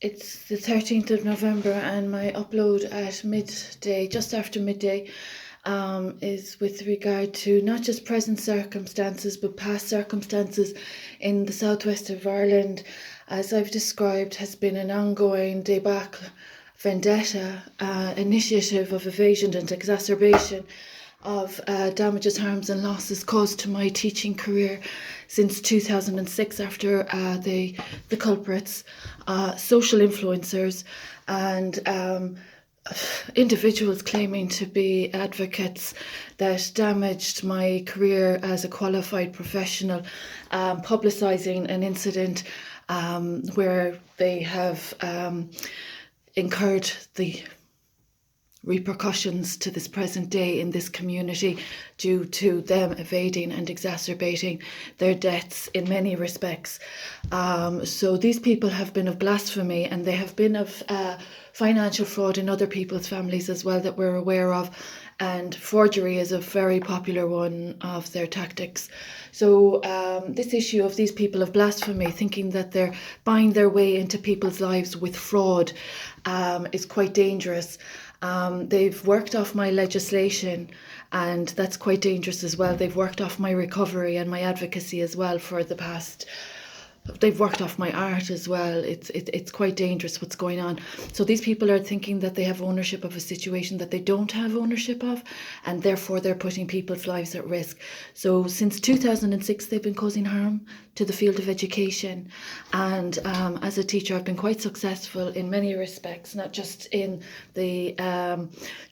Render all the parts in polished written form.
It's the 13th of November, and my upload at midday, just after midday, is with regard to not just present circumstances but past circumstances in the southwest of Ireland. As I've described, has been an ongoing debacle, vendetta, initiative of evasion and exacerbation of damages, harms and losses caused to my teaching career since 2006 after the culprits, social influencers and individuals claiming to be advocates that damaged my career as a qualified professional, publicising an incident where they have incurred the repercussions to this present day in this community due to them evading and exacerbating their debts in many respects. So these people have been of blasphemy, and they have been of financial fraud in other people's families as well that we're aware of, and forgery is a very popular one of their tactics. So this issue of these people of blasphemy thinking that they're buying their way into people's lives with fraud is quite dangerous. They've worked off my legislation, and that's quite dangerous as well. They've worked off my recovery and my advocacy as well for the past. They've worked off my art as well. It's quite dangerous what's going on. So these people are thinking that they have ownership of a situation that they don't have ownership of, and therefore they're putting people's lives at risk. So since 2006 they've been causing harm to the field of education, and as a teacher I've been quite successful in many respects, not just in the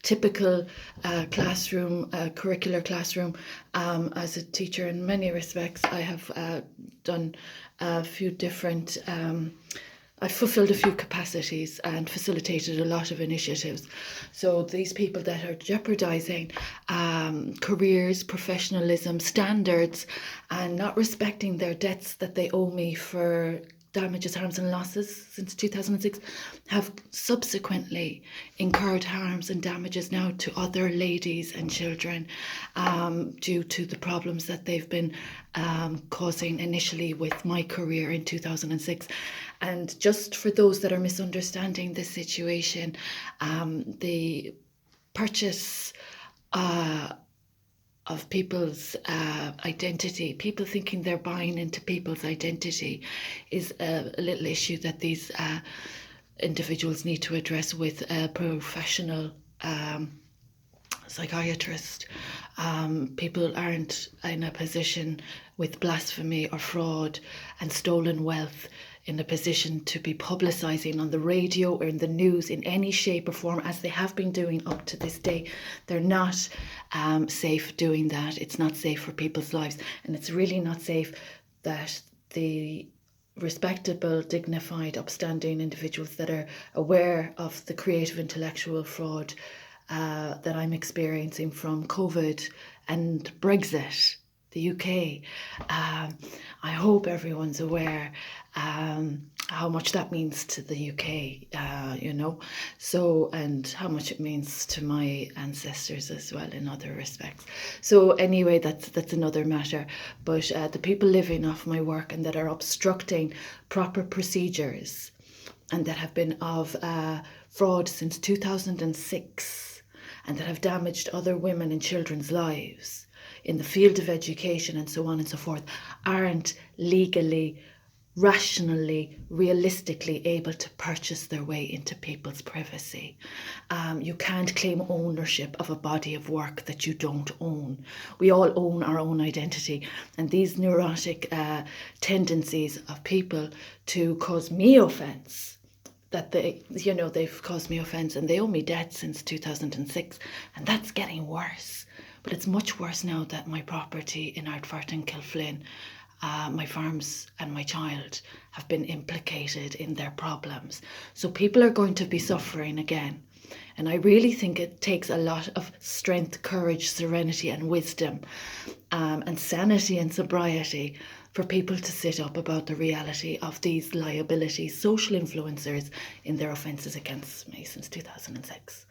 typical classroom, curricular classroom. As a teacher in many respects I have done a few different, I've fulfilled a few capacities and facilitated a lot of initiatives. So these people that are jeopardising careers, professionalism, standards, and not respecting their debts that they owe me for damages, harms and losses since 2006 have subsequently incurred harms and damages now to other ladies and children due to the problems that they've been causing initially with my career in 2006. And just for those that are misunderstanding this situation, the purchase of people's identity, people thinking they're buying into people's identity, is a little issue that these individuals need to address with a professional psychiatrist. People aren't in a position with blasphemy or fraud and stolen wealth in a position to be publicising on the radio or in the news in any shape or form, as they have been doing up to this day. They're not safe doing that. It's not safe for people's lives, and it's really not safe that the respectable, dignified, upstanding individuals that are aware of the creative intellectual fraud that I'm experiencing from COVID and Brexit, the UK. I hope everyone's aware how much that means to the UK, so, and how much it means to my ancestors as well in other respects. So anyway, that's another matter. But the people living off my work and that are obstructing proper procedures and that have been of fraud since 2006 and that have damaged other women and children's lives in the field of education and so on and so forth, aren't legally, rationally, realistically able to purchase their way into people's privacy. You can't claim ownership of a body of work that you don't own. We all own our own identity, and these neurotic tendencies of people to cause me offence, that they've caused me offence and they owe me debt since 2006, and that's getting worse. But it's much worse now that my property in Ardfort and Kilflynn, my farms and my child have been implicated in their problems. So people are going to be suffering again. And I really think it takes a lot of strength, courage, serenity and wisdom and sanity and sobriety for people to sit up about the reality of these liabilities, social influencers in their offences against me since 2006.